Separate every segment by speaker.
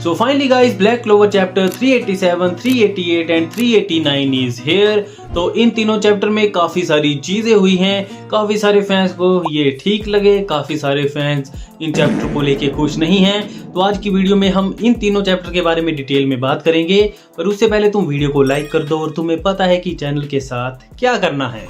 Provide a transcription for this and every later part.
Speaker 1: So finally guys, Black Clover chapter 387, 388 and 389 is here। तो इन तीनों chapter में काफ़ी सारी चीज़ें हुई हैं, काफ़ी सारे फैंस को ये ठीक लगे, काफ़ी सारे फैंस इन चैप्टर को लेके खुश नहीं हैं। तो आज की वीडियो में हम इन तीनों चैप्टर के बारे में डिटेल में बात करेंगे, पर उससे पहले तुम वीडियो को लाइक कर दो और तुम्हें पता है कि चैनल के साथ क्या करना है।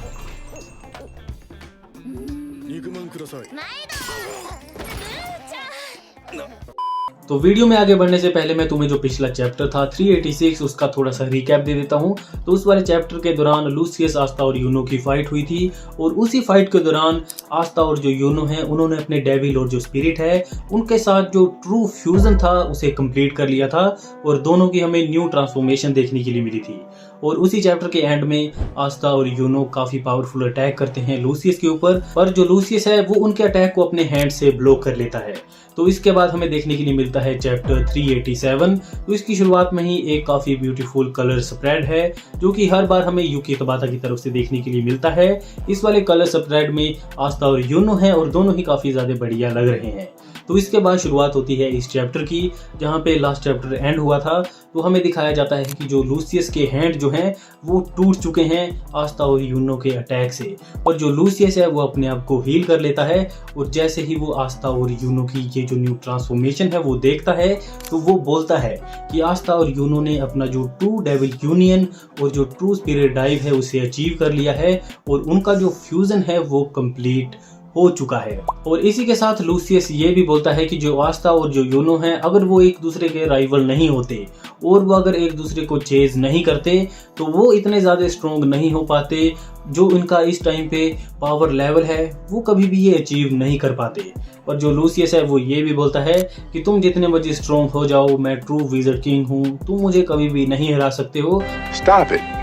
Speaker 1: तो वीडियो में आगे बढ़ने से पहले मैं तुम्हें जो पिछला चैप्टर था 386 उसका थोड़ा सा रिकैप दे देता हूँ। तो उस वाले चैप्टर के दौरान लूसियस, आस्था और यूनो की फाइट हुई थी और उसी फाइट के दौरान आस्था और जो यूनो है उन्होंने अपने डेविल और जो स्पिरिट है उनके साथ जो ट्रू फ्यूजन था उसे कंप्लीट कर लिया था और दोनों की हमें न्यू ट्रांसफॉर्मेशन देखने के लिए मिली थी। और उसी चैप्टर के एंड में आस्था और यूनो काफी पावरफुल अटैक करते हैं लूसियस के ऊपर, पर जो लूसियस है वो उनके अटैक को अपने हैंड से ब्लॉक कर लेता है। तो इसके बाद हमें देखने के लिए मिलता है चैप्टर 387। तो इसकी शुरुआत में ही एक काफी ब्यूटीफुल कलर स्प्रेड है जो कि हर बार हमें यूकी तबाता की तरफ से देखने के लिए मिलता है। इस वाले कलर स्प्रेड में आस्था और यूनो है और दोनों ही काफी ज्यादा बढ़िया लग रहे हैं। तो इसके बाद शुरुआत होती है इस चैप्टर की, जहाँ पे लास्ट चैप्टर एंड हुआ था। तो हमें दिखाया जाता है कि जो लूसियस के हैंड जो हैं वो टूट चुके हैं आस्था और यूनो के अटैक से, और जो लूसियस है वो अपने आप को हील कर लेता है। और जैसे ही वो आस्था और यूनो की ये जो न्यू ट्रांसफॉर्मेशन है वो देखता है तो वो बोलता है कि आस्था और यूनो ने अपना जो ट्रू डेविल यूनियन और जो ट्रू स्पिरिट डाइव है उसे अचीव कर लिया है और उनका जो फ्यूजन है वो कंप्लीट हो चुका है। और इसी के साथ लूसियस ये भी बोलता है कि जो आस्था और जो यूनो हैं अगर वो एक दूसरे के राइवल नहीं होते और वो अगर एक दूसरे को चेज नहीं करते तो वो इतने ज़्यादा स्ट्रॉन्ग नहीं हो पाते। जो इनका इस टाइम पे पावर लेवल है वो कभी भी ये अचीव नहीं कर पाते। और जो लूसियस है वो ये भी बोलता है कि तुम जितने मर्जी स्ट्रॉन्ग हो जाओ, मैं ट्रू विज़र्ड किंग हूँ, तुम मुझे कभी भी नहीं हरा सकते हो।
Speaker 2: Stop it.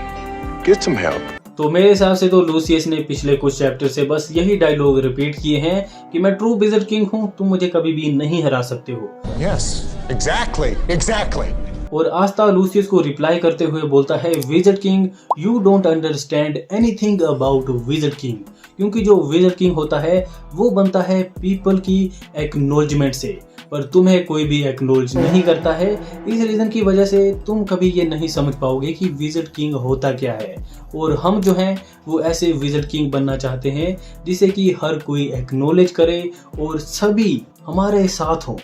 Speaker 2: Get some help.
Speaker 1: तो मेरे हिसाब से तो लूसियस ने पिछले कुछ चैप्टर से बस यही डायलॉग रिपीट किए हैं कि मैं ट्रू विज़र्ड किंग हूँ, तुम मुझे कभी भी नहीं हरा सकते हो।
Speaker 2: Yes, exactly.
Speaker 1: और आस्था लूसियस को रिप्लाई करते हुए बोलता है, wizard king you don't understand anything about wizard king, क्योंकि जो विज़र्ड किंग होता है वो बनता है पीपल की एक्नॉलेजमेंट से, पर तुम्हें कोई भी एक्नॉलेज नहीं करता है। इस रीज़न की वजह से तुम कभी ये नहीं समझ पाओगे कि विज़र्ड किंग होता क्या है। और हम जो हैं वो ऐसे विज़र्ड किंग बनना चाहते हैं जिसे कि हर कोई एक्नॉलेज करे और सभी हमारे साथ हों।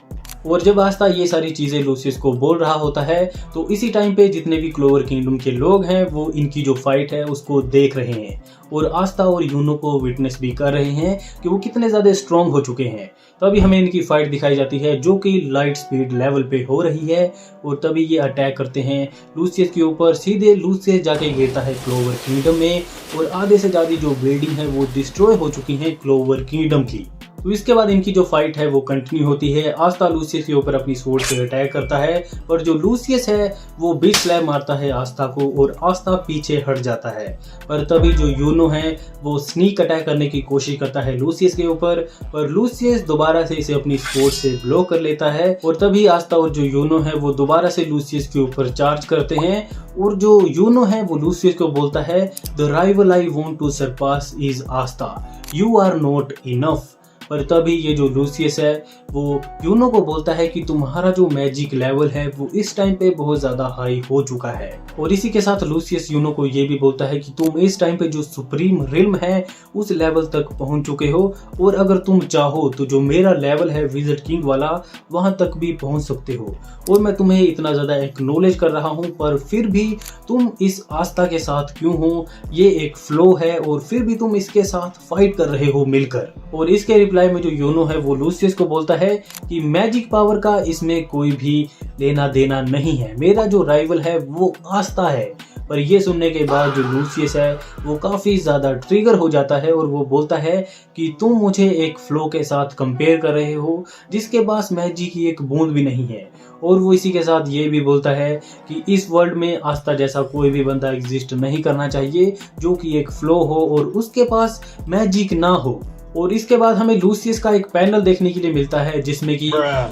Speaker 1: और जब आस्था ये सारी चीज़ें लूसियस को बोल रहा होता है तो इसी टाइम पे जितने भी क्लोवर किंगडम के लोग हैं वो इनकी जो फाइट है उसको देख रहे हैं और आस्था और यूनो को विटनेस भी कर रहे हैं कि वो कितने ज़्यादा स्ट्रॉन्ग हो चुके हैं। तभी हमें इनकी फाइट दिखाई जाती है जो कि लाइट स्पीड लेवल पे हो रही है और तभी ये अटैक करते हैं लूसियस के ऊपर। सीधे लूसियस जाके गिरता है क्लोवर किंगडम में और आधे से ज़्यादा जो बिल्डिंग है वो डिस्ट्रॉय हो चुकी है क्लोवर किंगडम की। तो इसके बाद इनकी जो फाइट है वो कंटिन्यू होती है। आस्था लूसियस के ऊपर अपनी स्वॉर्ड से अटैक करता है और जो लूसियस है वो बिग स्लैप मारता है आस्था को और आस्था पीछे हट जाता है। पर तभी जो यूनो है वो स्नीक अटैक करने की कोशिश करता है लूसियस के ऊपर, पर लूसियस दोबारा से इसे अपनी स्वॉर्ड से ब्लॉक कर लेता है। और तभी आस्था और जो यूनो है वो दोबारा से लूसियस के ऊपर चार्ज करते हैं और जो यूनो है वो लूसियस को बोलता है, the rival I want to surpass is Asta, you are not enough. पर तभी ये जो लूसियस है वो यूनो को बोलता है कि तुम्हारा जो मैजिक लेवल है वो इस टाइम पे बहुत ज़्यादा हाई हो चुका है। और इसी के साथ लूसियस यूनो को ये भी बोलता है कि तुम इस टाइम पे जो सुप्रीम रिल्म है उस लेवल तक पहुंच चुके हो और अगर तुम चाहो तो जो मेरा लेवल है विज़र्ड किंग वाला वहां तक भी पहुंच सकते हो। और मैं तुम्हें इतना ज़्यादा एक्नॉलेज कर रहा हूँ पर फिर भी तुम इस आस्था के साथ क्यों हो, ये एक फ्लो है और फिर भी तुम इसके साथ फाइट कर रहे हो मिलकर। और इसके रिप्लाई में जो यूनो है वो लूसियस को बोलता है कि मैजिक पावर का इसमें कोई भी लेना देना नहीं है, मेरा जो राइवल है वो आस्था है। पर ये सुनने के बाद जो लूसियस है वो काफ़ी ज़्यादा ट्रिगर हो जाता है और वो बोलता है कि तुम मुझे एक फ्लो के साथ कंपेयर कर रहे हो जिसके पास मैजिक की एक बूंद भी नहीं है। और वो इसी के साथ ये भी बोलता है कि इस वर्ल्ड में आस्था जैसा कोई भी बंदा एग्जिस्ट नहीं करना चाहिए जो कि एक फ्लो हो और उसके पास मैजिक ना हो। और इसके बाद हमें लूसियस का एक पैनल देखने के लिए मिलता है जिसमें कि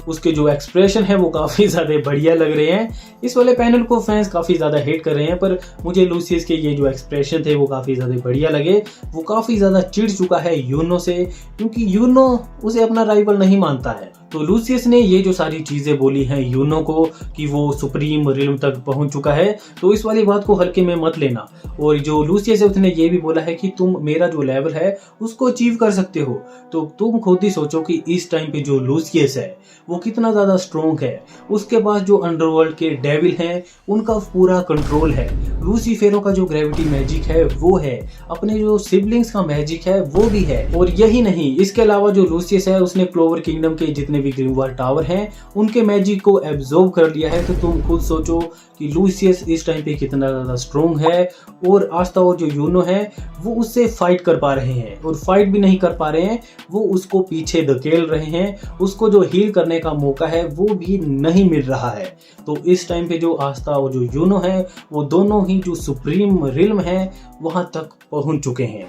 Speaker 1: उसके जो एक्सप्रेशन है वो काफ़ी ज़्यादा बढ़िया लग रहे हैं। इस वाले पैनल को फैंस काफ़ी ज़्यादा हेट कर रहे हैं पर मुझे लूसियस के ये जो एक्सप्रेशन थे वो काफ़ी ज़्यादा बढ़िया लगे। वो काफ़ी ज़्यादा चिढ़ चुका है यूनो से क्योंकि यूनो उसे अपना राइवल नहीं मानता है। तो लूसियस ने ये जो सारी चीजें बोली हैं यूनो को कि वो सुप्रीम रिल्म तक पहुंच चुका है, तो इस वाली बात को हल्के में मत लेना। और जो लूसियस है उसने ये भी बोला है कि तुम मेरा जो लेवल है उसको अचीव कर सकते हो। तो तुम खुद ही सोचो कि इस टाइम पे जो लूसियस है वो कितना ज्यादा स्ट्रॉन्ग है। उसके पास जो अंडरवर्ल्ड के डेविल हैं उनका पूरा कंट्रोल है, लूसीफेरो का जो ग्रेविटी मैजिक है वो है, अपने जो सिबलिंग्स का मैजिक है वो भी है। और यही नहीं, इसके अलावा जो लूसियस है उसने क्लोवर किंगडम के जितने भी ग्रीनवाल टावर हैं उनके मैजिक को एब्जॉर्ब कर लिया है। तो तुम खुद सोचो कि लूसियस इस टाइम पे कितना ज्यादा स्ट्रॉन्ग है। और आस्ता और जो यूनो है वो उससे फाइट कर पा रहे हैं, और फाइट भी नहीं कर पा रहे हैं, वो उसको पीछे धकेल रहे हैं, उसको जो हील करने का मौका है वो भी नहीं मिल रहा है। तो इस टाइम पे जो आस्ता और जो यूनो है वो दोनों ही जो सुप्रीम रिल्म है वहां तक पहुंच चुके हैं।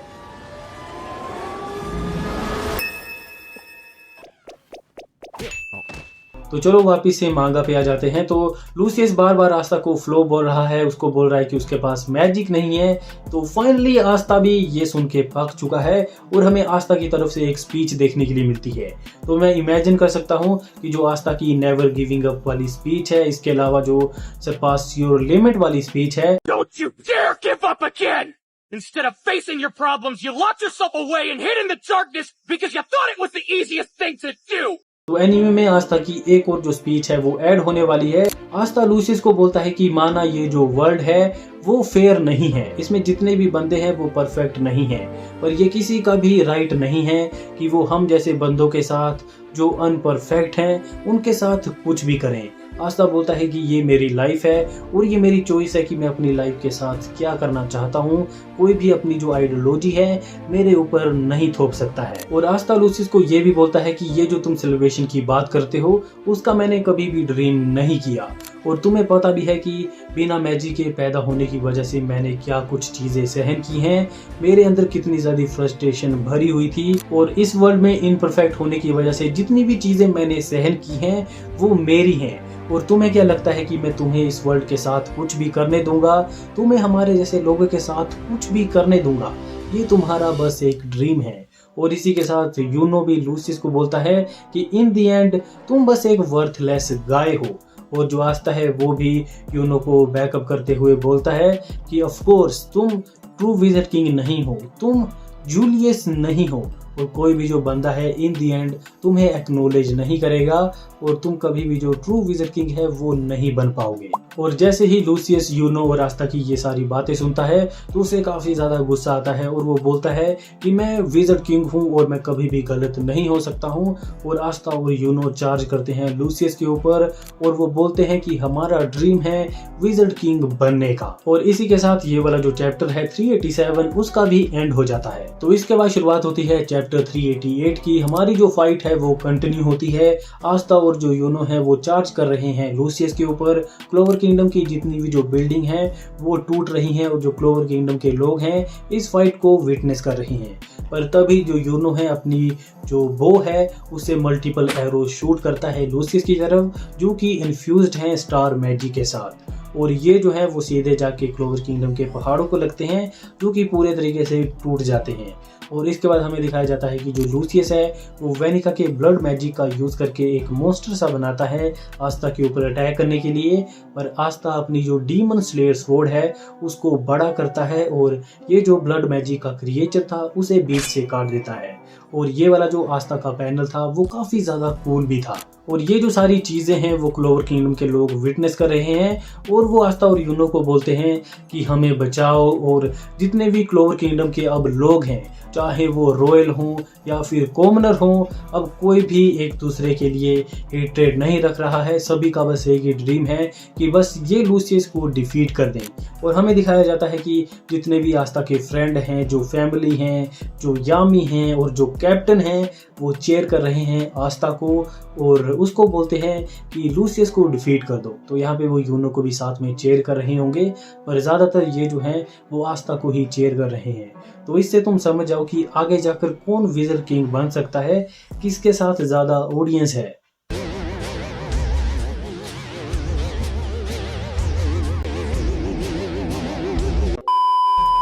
Speaker 1: तो चलो वापिस से मांगा पे आ जाते हैं। तो लूसियस बार बार आस्ता को फ्लो बोल रहा है, उसको बोल रहा है कि उसके पास मैजिक नहीं है। तो फाइनली आस्ता भी ये सुन के पक चुका है और हमें आस्ता की तरफ से एक स्पीच देखने के लिए मिलती है। तो मैं इमेजिन कर सकता हूँ कि जो आस्ता की नेवर गिविंग अप वाली स्पीच है, इसके अलावा जो सरपास योर लिमिट वाली स्पीच है,
Speaker 3: Don't you dare give up again! Instead of facing your problems, you locked yourself away and hid in the darkness because you thought it was the easiest thing to do!
Speaker 1: तो anime में आस्ता की एक और जो speech है वो add होने वाली है। आस्ता लूसियस को बोलता है कि माना ये जो वर्ल्ड है वो फेयर नहीं है, इसमें जितने भी बंदे हैं वो परफेक्ट नहीं है, पर ये किसी का भी राइट नहीं है कि वो हम जैसे बंदों के साथ जो अनपरफेक्ट हैं उनके साथ कुछ भी करें। आस्ता बोलता है कि ये मेरी लाइफ है और ये मेरी चॉइस है कि मैं अपनी लाइफ के साथ क्या करना चाहता हूँ, कोई भी अपनी जो आइडियोलॉजी है मेरे ऊपर नहीं थोप सकता है। और आस्ता लूसियस को ये भी बोलता है कि ये जो तुम सेलिब्रेशन की बात करते हो उसका मैंने कभी भी ड्रीम नहीं किया, और तुम्हें पता भी है कि बिना मैजिक के पैदा होने की वजह से मैंने क्या कुछ चीजें सहन की हैं, मेरे अंदर कितनी ज्यादा फ्रस्ट्रेशन भरी हुई थी, और इस वर्ल्ड में इनपरफेक्ट होने की वजह से जितनी भी चीजें मैंने सहन की हैं वो मेरी हैं। और तुम्हें क्या लगता है कि मैं तुम्हें इस वर्ल्ड के साथ कुछ भी करने दूंगा, तुम्हें हमारे जैसे लोगों के साथ कुछ भी करने दूंगा, ये तुम्हारा बस एक ड्रीम है। और इसी के साथ यूनो भी लूसियस को बोलता है कि इन द एंड तुम बस एक वर्थलेस गाय हो। और जो आस्ता है वो भी यूनो को बैकअप करते हुए बोलता है कि ऑफ कोर्स तुम ट्रू विज़र्ड किंग नहीं हो, तुम जूलियस नहीं हो, और कोई भी जो बंदा है इन द एंड तुम्हें एक्नॉलेज नहीं करेगा, और तुम कभी भी जो ट्रू विज़र्ड किंग है वो नहीं बन पाओगे। और जैसे ही लूसियस यूनो और आस्ता की ये सारी बातें सुनता है तो उसे काफ़ी ज़्यादा गुस्सा आता है, और वो बोलता है कि मैं विज़र्ड किंग हूँ और मैं कभी भी गलत नहीं हो सकता हूँ। और आस्ता और यूनो चार्ज करते हैं लूसियस के ऊपर और वो बोलते हैं कि हमारा ड्रीम है विज़र्ड किंग बनने का। और इसी के साथ ये वाला जो चैप्टर है 387 उसका भी एंड हो जाता है। तो इसके बाद शुरुआत होती है चैप्टर 388 की। हमारी जो फाइट है वो कंटिन्यू होती है। आस्ता और जो यूनो है वो चार्ज कर रहे हैं लूसियस के ऊपर। क्लोवर किंगडम की जितनी भी जो बिल्डिंग है वो टूट रही हैं और जो क्लोवर किंगडम के लोग हैं इस फाइट को विटनेस कर रहे हैं। पर तभी जो यूनो है अपनी जो बो है उसे मल्टीपल एरो शूट करता है लूसियस की तरफ, जो कि इन्फ्यूज्ड हैं स्टार मैजिक के साथ, और ये जो है वो सीधे जाके क्लोवर किंगडम के पहाड़ों को लगते हैं जो कि पूरे तरीके से टूट जाते हैं। और इसके बाद हमें दिखाया जाता है कि जो लूसियस है वो वेनिका के ब्लड मैजिक का यूज़ करके एक मॉन्स्टर सा बनाता है आस्ता के ऊपर अटैक करने के लिए, पर आस्ता अपनी जो डीमन स्लेयर स्वॉर्ड है उसको बड़ा करता है और ये जो ब्लड मैजिक का क्रिएचर था उसे बीच से काट देता है। और ये वाला जो आस्ता का पैनल था वो काफ़ी ज़्यादा कूल भी था। और ये जो सारी चीज़ें हैं वो क्लोवर किंगडम के लोग विटनेस कर रहे हैं, और वो आस्ता और यूनो को बोलते हैं कि हमें बचाओ। और जितने भी क्लोवर किंगडम के अब लोग हैं, चाहे वो रॉयल हों या फिर कॉमनर हों, अब कोई भी एक दूसरे के लिए हेट्रेड नहीं रख रहा है। सभी का बस एक ही ड्रीम है कि बस ये लूसियस को डिफीट कर दें। और हमें दिखाया जाता है कि जितने भी आस्ता के फ्रेंड हैं, जो फैमिली हैं, जो यामी हैं और जो कैप्टन हैं, वो चेयर कर रहे हैं आस्ता को और उसको बोलते हैं कि लूसियस को डिफीट कर दो। तो यहाँ पे वो यूनो को भी साथ में चेयर कर रहे होंगे, पर ज़्यादातर ये जो हैं वो आस्ता को ही चेयर कर रहे हैं। तो इससे तुम समझ जाओ कि आगे जाकर कौन विज़र्ड किंग बन सकता है, किसके साथ ज़्यादा ऑडियंस है।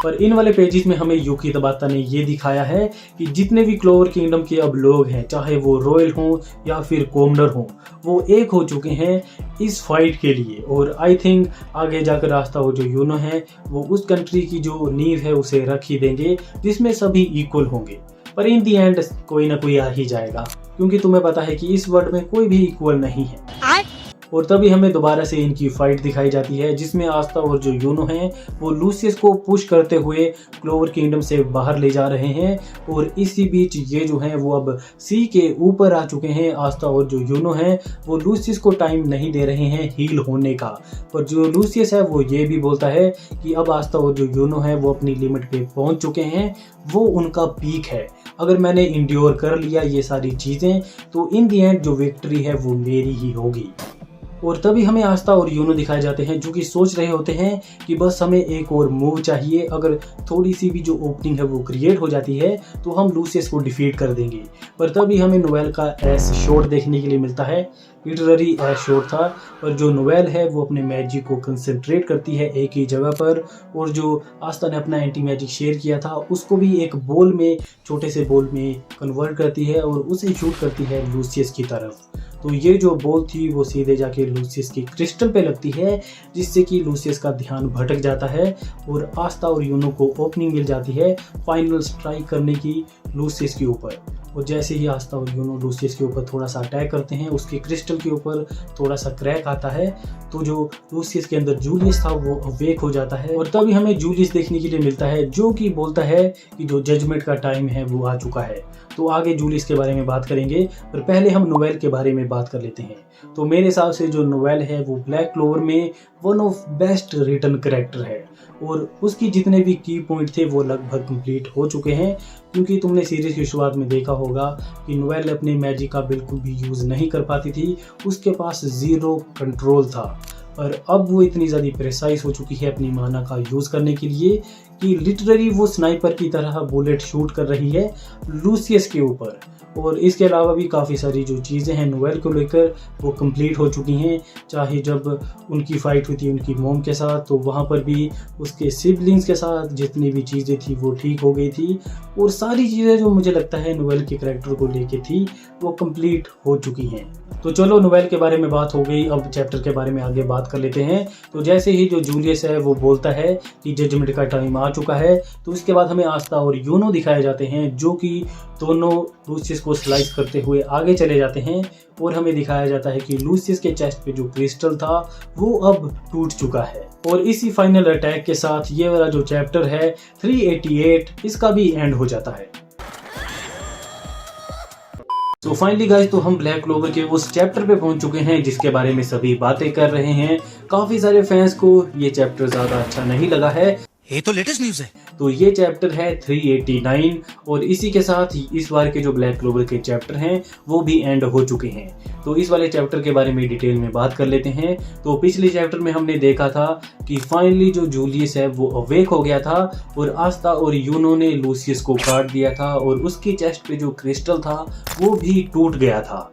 Speaker 1: पर इन वाले पेजेस में हमें यूकी तबाता ने ये दिखाया है कि जितने भी क्लोवर किंगडम के अब लोग हैं, चाहे वो रॉयल हों या फिर कॉमनर हों, वो एक हो चुके हैं इस फाइट के लिए। और आई थिंक आगे जाकर रास्ता वो जो यूनो है वो उस कंट्री की जो नींव है उसे रख ही देंगे जिसमें सभी इक्वल होंगे। पर इन दी एंड कोई ना कोई आ ही जाएगा, क्योंकि तुम्हें पता है कि इस वर्ल्ड में कोई भी इक्वल नहीं है। और तभी हमें दोबारा से इनकी फाइट दिखाई जाती है जिसमें आस्था और जो यूनो हैं वो लूसियस को पुश करते हुए क्लोवर किंगडम से बाहर ले जा रहे हैं। और इसी बीच ये जो हैं वो अब सी के ऊपर आ चुके हैं। आस्था और जो यूनो हैं वो लूसियस को टाइम नहीं दे रहे हैं हील होने का। पर जो लूसियस है वो ये भी बोलता है कि अब आस्था और जो यूनो है वो अपनी लिमिट पे पहुंच चुके हैं, वो उनका पीक है। अगर मैंने इंड्योर कर लिया ये सारी चीज़ें तो इन दी एंड जो विक्ट्री है वो मेरी ही होगी। और तभी हमें आस्था और यूनो दिखाए जाते हैं जो कि सोच रहे होते हैं कि बस हमें एक और मूव चाहिए, अगर थोड़ी सी भी जो ओपनिंग है वो क्रिएट हो जाती है तो हम लूसियस को डिफीट कर देंगे। पर तभी हमें नोवेल का एस शॉट देखने के लिए मिलता है, लिटररी एस शॉट था। और जो नोवेल है वो अपने मैजिक को कंसंट्रेट करती है एक ही जगह पर, और जो आस्था ने अपना एंटी मैजिक शेयर किया था उसको भी एक बॉल में, छोटे से बॉल में कन्वर्ट करती है और उसे शूट करती है लूसियस की तरफ। तो ये जो बॉल थी वो सीधे जाके लूसियस की क्रिस्टल पे लगती है, जिससे कि लूसियस का ध्यान भटक जाता है और आस्था और यूनो को ओपनिंग मिल जाती है फाइनल स्ट्राइक करने की लूसियस के ऊपर। और जैसे ही आस्था और यूनो लूसियस के ऊपर थोड़ा सा अटैक करते हैं, उसके क्रिस्टल के ऊपर थोड़ा सा क्रैक आता है, तो जो लूसियस के अंदर जूलियस था वो अवेक हो जाता है। और तभी हमें जूलियस देखने के लिए मिलता है जो कि बोलता है कि जो जजमेंट का टाइम है वो आ चुका है। तो आगे जूलियस के बारे में बात करेंगे, पर पहले हम नोवेल के बारे में बात कर लेते हैं। तो मेरे हिसाब से जो नोवेल है वो ब्लैक क्लोवर में one of best written character है, और उसकी जितने भी की पॉइंट थे वो लगभग कंप्लीट हो चुके हैं। क्योंकि तुमने सीरीज की शुरुआत में देखा होगा कि नोवेल अपने मैजिक का बिल्कुल भी यूज़ नहीं कर पाती थी, उसके पास ज़ीरो कंट्रोल था। पर अब वो इतनी ज़्यादा प्रेसाइज हो चुकी है अपनी माना का यूज़ करने के लिए कि लिटरली वो स्नाइपर की तरह बुलेट शूट कर रही है लूसियस के ऊपर। और इसके अलावा भी काफ़ी सारी जो चीज़ें हैं नोवेल को लेकर वो कंप्लीट हो चुकी हैं। चाहे जब उनकी फ़ाइट हुई थी उनकी मॉम के साथ, तो वहाँ पर भी उसके सिबलिंग्स के साथ जितनी भी चीज़ें थी वो ठीक हो गई थी। और सारी चीज़ें जो मुझे लगता है नोवेल के करैक्टर को लेके थी वो कंप्लीट हो चुकी हैं। तो चलो नोवेल के बारे में बात हो गई, अब चैप्टर के बारे में आगे बात कर लेते हैं। तो जैसे ही जो जूलियस है वो बोलता है कि जजमेंट का टाइम आ चुका है, तो उसके बाद हमें आस्था और यूनो दिखाए जाते हैं जो कि दोनों लूसियस को स्लाइस करते हुए आगे चले जाते हैं। और हमें दिखाया जाता है कि लूसियस के चेस्ट पे जो क्रिस्टल था वो अब टूट चुका है। और इसी फाइनल अटैक के साथ ये वाला जो चैप्टर है 388 इसका भी एंड हो जाता है। तो फाइनली गाइस, तो हम ब्लैक क्लोवर के उस चैप्टर पे पहुंच चुके हैं जिसके बारे में सभी बातें कर रहे हैं। काफी सारे फैंस को ये चैप्टर ज्यादा अच्छा नहीं लगा है,
Speaker 4: ये तो लेटेस्ट न्यूज़ है।
Speaker 1: तो ये चैप्टर है 389 और इसी के साथ ही इस बार के जो ब्लैक क्लोवर के चैप्टर हैं वो भी एंड हो चुके हैं। तो इस वाले चैप्टर के बारे में डिटेल में बात कर लेते हैं। तो पिछले चैप्टर में हमने देखा था कि फाइनली जो जूलियस है वो अवेक हो गया था और आस्था और यूनो ने लूसियस को काट दिया था और उसकी चेस्ट पे जो क्रिस्टल था वो भी टूट गया था।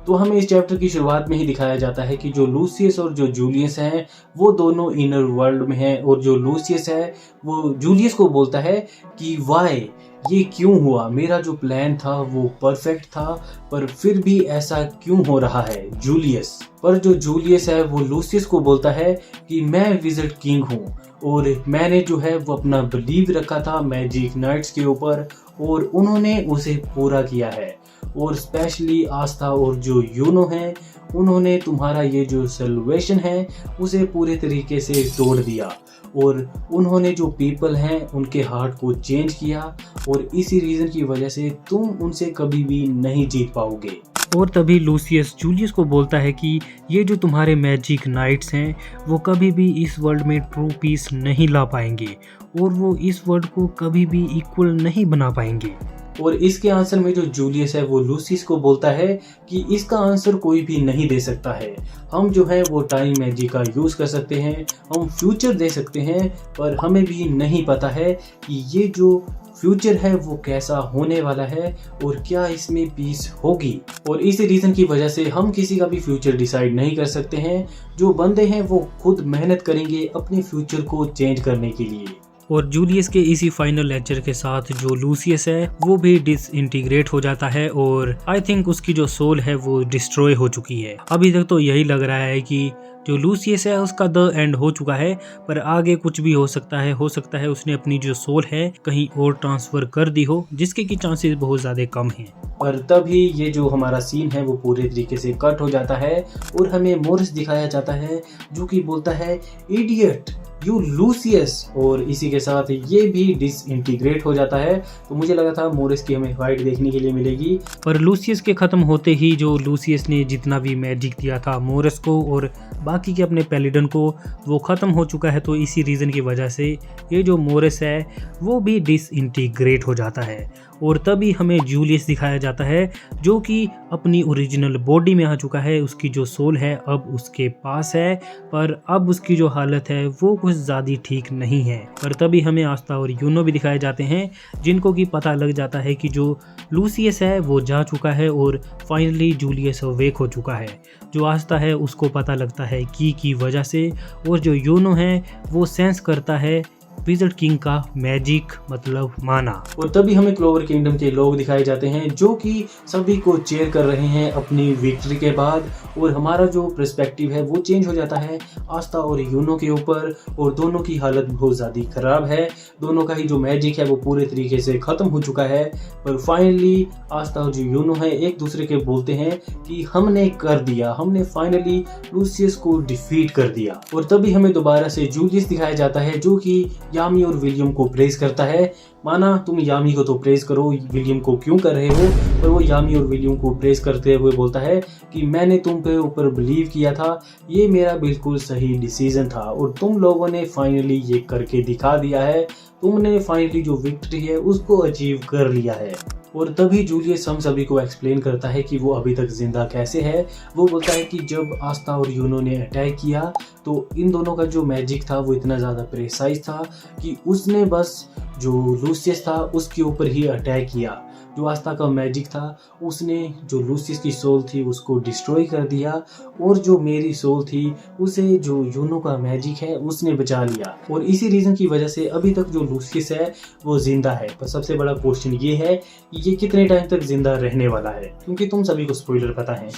Speaker 1: तो हमें इस चैप्टर की शुरुआत में ही दिखाया जाता है कि जो लूसियस और जो जूलियस हैं वो दोनों इनर वर्ल्ड में हैं। और जो लूसियस है वो जूलियस को बोलता है कि वाई, ये क्यों हुआ, मेरा जो प्लान था वो परफेक्ट था पर फिर भी ऐसा क्यों हो रहा है जूलियस। पर जो जूलियस है वो लूसियस को बोलता है कि मैं विज़र्ड किंग हूँ और मैंने जो है वो अपना बिलीव रखा था मैजिक नाइट्स के ऊपर और उन्होंने उसे पूरा किया है। और स्पेशली आस्था और जो यूनो है उन्होंने तुम्हारा ये जो सेलिब्रेशन है उसे पूरे तरीके से तोड़ दिया और उन्होंने जो पीपल हैं उनके हार्ट को चेंज किया और इसी रीज़न की वजह से तुम उनसे कभी भी नहीं जीत पाओगे। और तभी लूसियस जूलियस को बोलता है कि ये जो तुम्हारे मैजिक नाइट्स हैं वो कभी भी इस वर्ल्ड में ट्रू पीस नहीं ला पाएंगे और वो इस वर्ल्ड को कभी भी इक्वल नहीं बना पाएंगे। और इसके आंसर में जो जूलियस है वो लूसियस को बोलता है कि इसका आंसर कोई भी नहीं दे सकता है। हम जो है वो टाइम मैजिक का यूज़ कर सकते हैं, हम फ्यूचर दे सकते हैं, पर हमें भी नहीं पता है कि ये जो फ्यूचर है वो कैसा होने वाला है और क्या इसमें पीस होगी। और इसी रीज़न की वजह से हम किसी का भी फ्यूचर डिसाइड नहीं कर सकते हैं। जो बंदे हैं वो खुद मेहनत करेंगे अपने फ्यूचर को चेंज करने के लिए। और जूलियस के इसी फाइनल लेक्चर के साथ जो लूसियस है वो भी डिसइंटीग्रेट हो जाता है और आई थिंक उसकी जो सोल है वो डिस्ट्रॉय हो चुकी है। अभी तक तो यही लग रहा है कि जो लूसियस है उसका द एंड हो चुका है, पर आगे कुछ भी हो सकता है उसने अपनी जो सोल है कहीं और ट्रांसफर कर दी हो, जिसके की चांसेस बहुत ज़्यादा कम हैं। पर तभी ये जो हमारा सीन है वो पूरे तरीके से कट हो जाता है और हमें मोरिस दिखाया जाता है जो कि बोलता है इडियट यू लूसियस, और इसी के साथ ये भी डिसइंटीग्रेट हो जाता है। तो मुझे लगा था मोरिस की हमें फाइट देखने के लिए मिलेगी, पर लूसियस के ख़त्म होते ही जो लूसियस ने जितना भी मैजिक दिया था मोरिस को और बाकी के अपने पैलिडन को वो ख़त्म हो चुका है। तो इसी रीज़न की वजह से ये जो मोरिस है वो भी डिसइंटीग्रेट हो जाता है और तभी हमें जूलियस दिखाया जाता है जो कि अपनी ओरिजिनल बॉडी में आ चुका है। उसकी जो सोल है अब उसके पास है, पर अब उसकी जो हालत है वो कुछ ज़्यादा ठीक नहीं है। पर तभी हमें आस्था और यूनो भी दिखाए जाते हैं जिनको कि पता लग जाता है कि जो लूसियस है वो जा चुका है और फाइनली जूलियस अवेक हो चुका है। जो आस्था है उसको पता लगता है की वजह से, और जो यूनो है वो सेंस करता है विज़र्ड किंग का मैजिक मतलब माना। और तभी हमें क्लोवर किंगडम के लोग दिखाए जाते हैं जो कि सभी को चेयर कर रहे हैं अपनी विक्ट्री के बाद, और हमारा जो पर्सपेक्टिव है वो चेंज हो जाता है आस्था और यूनो के ऊपर, और दोनों की हालत बहुत ज़्यादा ख़राब है। दोनों का ही जो मैजिक है वो पूरे तरीके से ख़त्म हो चुका है। पर फाइनली आस्था और जो यूनो है एक दूसरे के बोलते हैं कि हमने कर दिया, हमने फाइनली लूसियस को डिफीट कर दिया। और तभी हमें दोबारा से जूलियस दिखाया जाता है जो कि यामी और विलियम को प्रेज करता है। माना तुम यामी को तो प्रेज करो, विलियम को क्यों कर रहे हो? पर वो यामी और विलियम को प्रेज करते हुए बोलता है कि मैंने तुम पे ऊपर बिलीव किया था, ये मेरा बिल्कुल सही डिसीजन था और तुम लोगों ने फाइनली ये करके दिखा दिया है। तुमने फाइनली जो विक्ट्री है उसको अचीव कर लिया है। और तभी जूलियस हम सभी को एक्सप्लेन करता है कि वो अभी तक जिंदा कैसे है। वो बोलता है कि जब आस्था और यूनो ने अटैक किया तो इन दोनों का जो मैजिक था वो इतना ज़्यादा प्रेसाइज था कि उसने बस जो लूसियस था उसके ऊपर ही अटैक किया। जो आस्था का मैजिक था उसने जो लूसियस की सोल थी उसको डिस्ट्रॉय कर दिया, और जो मेरी सोल थी उसे जो यूनो का मैजिक है उसने बचा लिया। और इसी रीज़न की वजह से अभी तक जो लूसियस है वो जिंदा है। पर सबसे बड़ा क्वेश्चन ये है कि ये कितने टाइम तक जिंदा रहने वाला है, क्योंकि तुम सभी को स्पॉइलर पता है।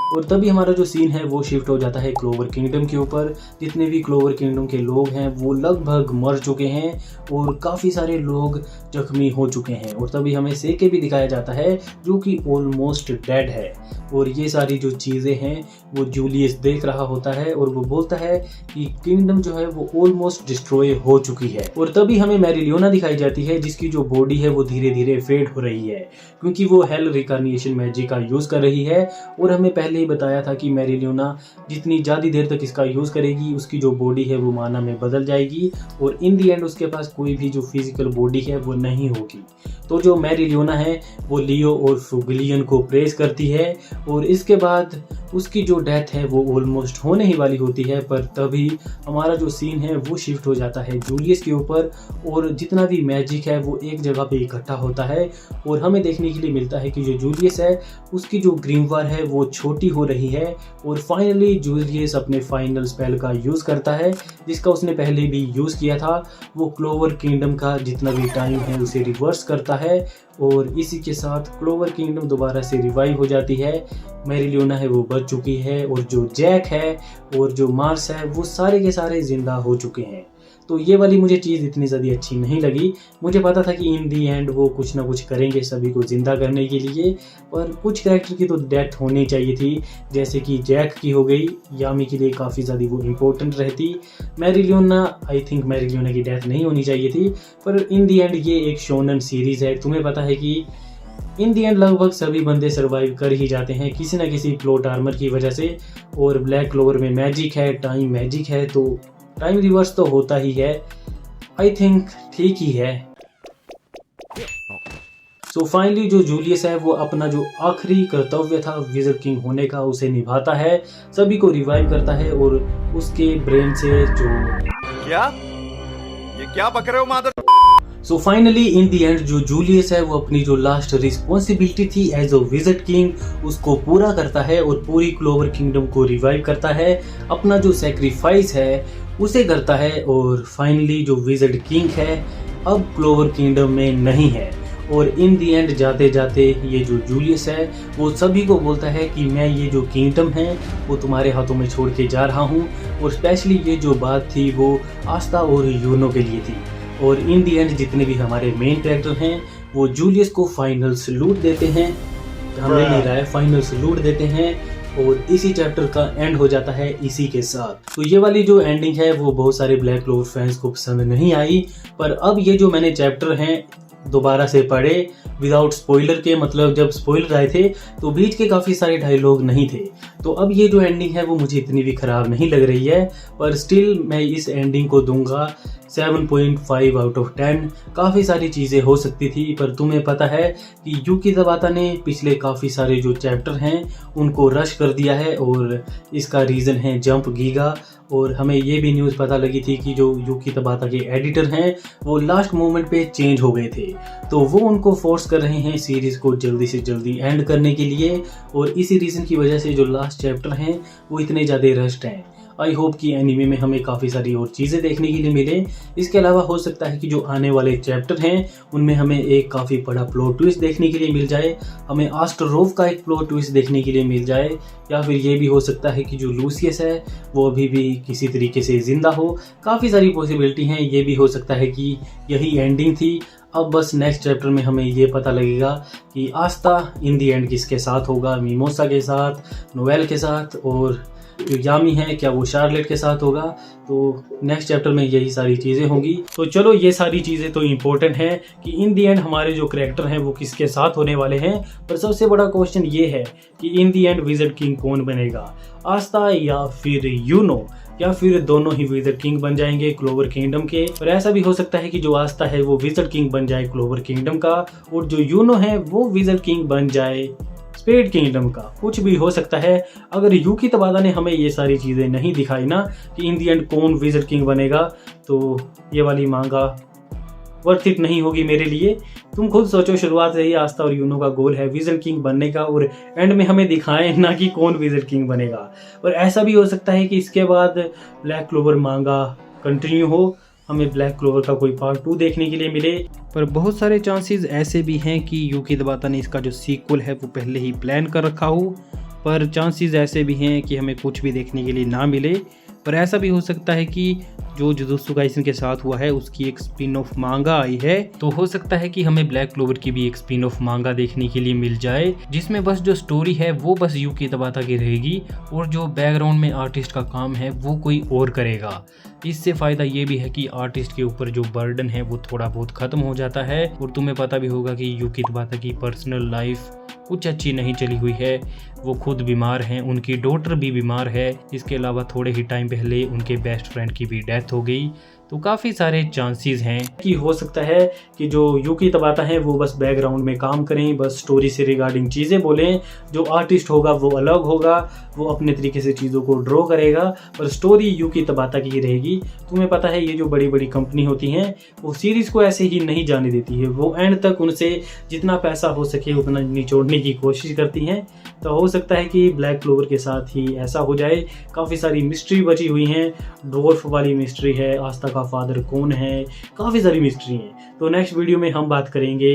Speaker 1: और तभी हमारा जो सीन है वो शिफ्ट हो जाता है क्लोवर किंगडम के ऊपर। जितने भी क्लोवर किंगडम के लोग हैं वो लगभग मर चुके हैं और काफ़ी सारे लोग जख्मी हो चुके हैं। और तभी हमें सेके भी दिखाया जाता है जो कि ऑलमोस्ट डेड है। और ये सारी जो चीज़ें हैं वो जूलियस देख रहा होता है और वो बोलता है कि किंगडम जो है वो ऑलमोस्ट डिस्ट्रॉय हो चुकी है। और तभी हमें मैरिलियोना दिखाई जाती है जिसकी जो बॉडी है वो धीरे धीरे फेड हो रही है, क्योंकि वो हेल रिकार्निएशन मैजिक का यूज़ कर रही है। और हमें पहले ही बताया था कि मैरिलियोना जितनी ज़्यादा देर तक इसका यूज़ करेगी उसकी जो बॉडी है वो माना में बदल जाएगी और इन दी एंड उसके पास कोई भी जो फिजिकल बॉडी है वो नहीं होगी। तो जो मैरिलियोना है वो लियो और फुगलियन को प्रेज करती है और इसके बाद उसकी जो डेथ है वो ऑलमोस्ट होने ही वाली होती है। पर तभी हमारा जो सीन है वो शिफ्ट हो जाता है जूलियस के ऊपर और जितना भी मैजिक है वो एक जगह पे इकट्ठा होता है और हमें देखने के लिए मिलता है कि जो जूलियस है उसकी जो ग्रीमवार है वो छोटी हो रही है। और फाइनली जूलियस अपने फाइनल स्पेल का यूज़ करता है जिसका उसने पहले भी यूज़ किया था। वो क्लोवर किंगडम का जितना भी टाइम है उसे रिवर्स करता है और इसी के साथ क्लोवर किंगडम दोबारा से रिवाइव हो जाती है। मैरिलियोना है वो बच चुकी है और जो जैक है और जो मार्स है वो सारे के सारे जिंदा हो चुके हैं। तो ये वाली मुझे चीज़ इतनी ज़्यादा अच्छी नहीं लगी। मुझे पता था कि इन दी एंड वो कुछ ना कुछ करेंगे सभी को ज़िंदा करने के लिए, पर कुछ कैरेक्टर की तो डेथ होनी चाहिए थी, जैसे कि जैक की हो गई। यामी के लिए काफ़ी ज़्यादा वो इम्पोर्टेंट रहती। मैरिलियोना आई थिंक मैरिलियोना की डेथ नहीं होनी चाहिए थी, पर इन दी एंड ये एक शोनन सीरीज़ है। तुम्हें पता है कि इन दी एंड लगभग सभी बंदे सर्वाइव कर ही जाते हैं किसी न किसी प्लॉट आर्मर की वजह से। और ब्लैक क्लोवर में मैजिक है, टाइम मैजिक है, तो टाइम रिवर्स तो होता ही है। आई थिंक ठीक ही है। सो फाइनली जो जूलियस है वो अपना जो आखिरी कर्तव्य था विज़र्ड किंग होने का उसे निभाता है, सभी को रिवाइव करता है और उसके ब्रेन से जो
Speaker 4: ये क्या बक रहे हो मादर।
Speaker 1: So finally in the and जो जूलियस है वो अपनी जो लास्ट रिस्पॉन्सिबिलिटी थी एज अ विज़र्ड किंग उसको पूरा करता है और पूरी क्लोवर किंगडम को रिवाइव करता है, अपना जो सेक्रीफाइस है उसे करता है और फाइनली जो विज़र्ड किंग है अब क्लोवर किंगडम में नहीं है। और इन दी एंड जाते जाते ये जो जूलियस है वो सभी को बोलता है कि मैं ये जो किंगडम है वो तुम्हारे हाथों में छोड़ के जा रहा हूँ। और स्पेशली ये जो बात थी वो आस्था और यूनो के लिए थी। और इन दी एंड जितने भी हमारे मेन कैरेक्टर हैं वो जूलियस को फाइनल सैल्यूट देते हैं, हमें नहीं रहा है, फाइनल सैल्यूट देते हैं और इसी चैप्टर का एंड हो जाता है इसी के साथ। तो ये वाली जो एंडिंग है वो बहुत सारे ब्लैक क्लोवर फैंस को पसंद नहीं आई, पर अब ये जो मैंने चैप्टर हैं दोबारा से पढ़े विदाउट स्पॉइलर के, मतलब जब स्पॉइलर आए थे तो बीच के काफ़ी सारे डायलॉग नहीं थे, तो अब ये जो एंडिंग है वो मुझे इतनी भी ख़राब नहीं लग रही है। पर स्टिल मैं इस एंडिंग को दूंगा 7.5 आउट ऑफ 10। काफ़ी सारी चीज़ें हो सकती थी, पर तुम्हें पता है कि यूकी तबाता ने पिछले काफ़ी सारे जो चैप्टर हैं उनको रश कर दिया है और इसका रीज़न है जंप गीगा। और हमें ये भी न्यूज़ पता लगी थी कि जो यूकी तबाता के एडिटर हैं वो लास्ट मोमेंट पे चेंज हो गए थे, तो वो उनको फोर्स कर रहे हैं सीरीज़ को जल्दी से जल्दी एंड करने के लिए, और इसी रीज़न की वजह से जो लास्ट चैप्टर हैं वो इतने ज़्यादा रश्ड हैं। आई होप कि एनीमे में हमें काफ़ी सारी और चीज़ें देखने के लिए मिले। इसके अलावा हो सकता है कि जो आने वाले चैप्टर हैं उनमें हमें एक काफ़ी बड़ा प्लॉट ट्विस्ट देखने के लिए मिल जाए, हमें आस्ट्रोव का एक प्लॉट ट्विस्ट देखने के लिए मिल जाए, या फिर ये भी हो सकता है कि जो लूसियस है वो अभी भी किसी तरीके से ज़िंदा हो। काफ़ी सारी पॉसिबिलिटी हैं, ये भी हो सकता है कि यही एंडिंग थी। अब बस नेक्स्ट चैप्टर में हमें ये पता लगेगा कि आस्था इन दी एंड किसके साथ होगा, मिमोसा के साथ, नोवेल के साथ, और जो यामी है क्या वो शार्लेट के साथ होगा। तो नेक्स्ट चैप्टर में यही सारी चीज़ें होंगी। तो चलो ये सारी चीज़ें तो इम्पोर्टेंट हैं कि इन दी एंड हमारे जो कैरेक्टर हैं वो किसके साथ होने वाले हैं, पर सबसे बड़ा क्वेश्चन ये है कि इन दी एंड विज़र्ड किंग कौन बनेगा, आस्था या फिर यूनो, या फिर दोनों ही विज़र्ड किंग बन जाएंगे क्लोवर किंगडम के। और ऐसा भी हो सकता है कि जो आस्था है वो विज़र्ड किंग बन जाए क्लोवर किंगडम का, और जो यूनो है वो विज़र्ड किंग बन जाए स्पेड किंगडम का। कुछ भी हो सकता है। अगर यूकी तबाता ने हमें ये सारी चीज़ें नहीं दिखाई ना कि इन दी एंड कौन विज़र्ड किंग बनेगा, तो ये वाली मांगा वर्थ इट नहीं होगी मेरे लिए। तुम खुद सोचो, शुरुआत से ही आस्था और यूनो का गोल है विज़र्ड किंग बनने का, और एंड में हमें दिखाएं ना कि कौन विज़र्ड किंग बनेगा। और ऐसा भी हो सकता है कि इसके बाद ब्लैक क्लोवर मांगा कंटिन्यू हो, हमें ब्लैक क्लोवर का कोई पार्ट 2 देखने के लिए मिले। पर बहुत सारे चांसेस ऐसे भी हैं कि यूकी तबाता ने इसका जो सीक्वल है वो पहले ही प्लान कर रखा हो, पर चांसेस ऐसे भी हैं कि हमें कुछ भी देखने के लिए ना मिले। पर ऐसा भी हो सकता है कि जो जुजुत्सु काइसन के साथ हुआ है उसकी एक स्पिन ऑफ मांगा आई है, तो हो सकता है कि हमें ब्लैक क्लोवर की भी एक स्पिन ऑफ मांगा देखने के लिए मिल जाए, जिसमें बस जो स्टोरी है वो बस यूकी तबाता की रहेगी और जो बैकग्राउंड में आर्टिस्ट का काम है वो कोई और करेगा। इससे फ़ायदा ये भी है कि आर्टिस्ट के ऊपर जो बर्डन है वो थोड़ा बहुत ख़त्म हो जाता है। और तुम्हें पता भी होगा कि यूकी तबाता की पर्सनल लाइफ कुछ अच्छी नहीं चली हुई है, वो खुद बीमार हैं, उनकी डॉटर भी बीमार है, इसके अलावा थोड़े ही टाइम पहले उनके बेस्ट फ्रेंड की भी डेथ हो गई। तो काफ़ी सारे चांसेस हैं कि हो सकता है कि जो यूकी तबाता है वो बस बैकग्राउंड में काम करें, बस स्टोरी से रिगार्डिंग चीज़ें बोलें। जो आर्टिस्ट होगा वो अलग होगा, वो अपने तरीके से चीज़ों को ड्रॉ करेगा, पर स्टोरी यूकी तबाता की ही रहेगी। तुम्हें पता है ये जो बड़ी बड़ी कंपनी होती हैं वो सीरीज़ को ऐसे ही नहीं जाने देती है, वो एंड तक उनसे जितना पैसा हो सके उतना निचोड़ने की कोशिश करती हैं। तो हो सकता है कि ब्लैक क्लोवर के साथ ही ऐसा हो जाए। काफ़ी सारी मिस्ट्री बची हुई हैं, ड्वार्फ वाली मिस्ट्री है, आस्था का फादर कौन है, काफ़ी सारी मिस्ट्री हैं। तो नेक्स्ट वीडियो में हम बात करेंगे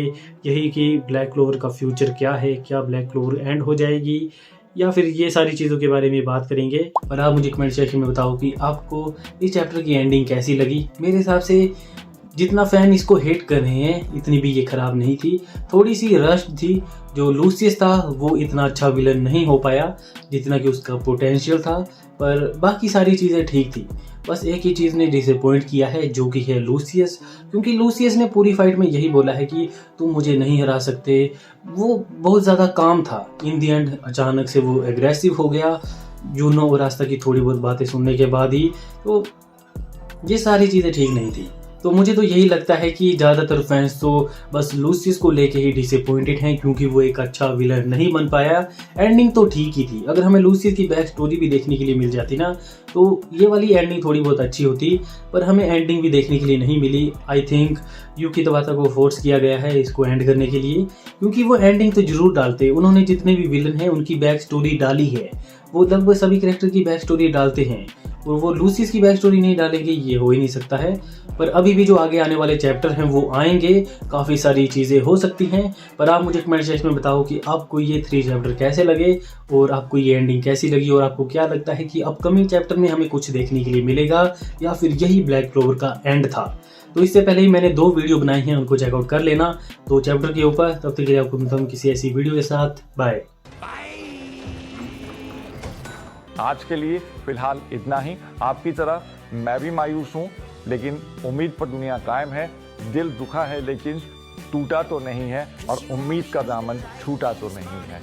Speaker 1: यही कि ब्लैक क्लोवर का फ्यूचर क्या है, क्या ब्लैक क्लोवर एंड हो जाएगी, या फिर ये सारी चीज़ों के बारे में बात करेंगे। और आप मुझे कमेंट सेक्शन में बताओ कि आपको इस चैप्टर की एंडिंग कैसी लगी। मेरे हिसाब से जितना फ़ैन इसको हेट कर रहे हैं इतनी भी ये ख़राब नहीं थी, थोड़ी सी रश थी। जो लूसियस था वो इतना अच्छा विलन नहीं हो पाया जितना कि उसका पोटेंशियल था, पर बाकी सारी चीज़ें ठीक थी। बस एक ही चीज़ ने डिसअपॉइंट किया है जो कि है लूसियस, क्योंकि लूसियस ने पूरी फाइट में यही बोला है कि तुम मुझे नहीं हरा सकते। वो बहुत ज़्यादा काम था, इन दी एंड अचानक से वो एग्रेसिव हो गया यूनो और आस्था की थोड़ी बहुत बातें सुनने के बाद ही। तो ये सारी चीज़ें ठीक नहीं थी। तो मुझे तो यही लगता है कि ज़्यादातर फैंस तो बस लूसियस को लेके ही डिसअपॉइंटेड हैं, क्योंकि वो एक अच्छा विलन नहीं बन पाया। एंडिंग तो ठीक ही थी, अगर हमें लूसियस की बैक स्टोरी भी देखने के लिए मिल जाती ना तो ये वाली एंडिंग थोड़ी बहुत अच्छी होती, पर हमें एंडिंग भी देखने के लिए नहीं मिली। आई थिंक यूकी तबाता को फोर्स किया गया है इसको एंड करने के लिए, क्योंकि वो एंडिंग तो जरूर डालते। उन्होंने जितने भी विलन हैं उनकी बैक स्टोरी डाली है, वो लगभग सभी कैरेक्टर की बैक स्टोरी डालते हैं, और वो लूसियस की बैक स्टोरी नहीं डालेंगे ये हो ही नहीं सकता है। पर अभी भी जो आगे आने वाले चैप्टर हैं वो आएंगे, काफ़ी सारी चीज़ें हो सकती हैं। पर आप मुझे कमेंट सेक्शन में बताओ कि आपको ये 3 चैप्टर कैसे लगे और आपको ये एंडिंग कैसी लगी, और आपको क्या लगता है कि अपकमिंग चैप्टर में हमें कुछ देखने के लिए मिलेगा या फिर यही ब्लैक क्लोवर का एंड था। तो इससे पहले ही मैंने 2 वीडियो बनाई हैं, उनको चेकआउट कर लेना 2 चैप्टर के ऊपर। तब तक के लिए आपको मिलता हूं किसी ऐसी वीडियो के साथ। बाय।
Speaker 4: आज के लिए फिलहाल इतना ही। आपकी तरह मैं भी मायूस हूँ, लेकिन उम्मीद पर दुनिया कायम है। दिल दुखा है लेकिन टूटा तो नहीं है, और उम्मीद का दामन छूटा तो नहीं है।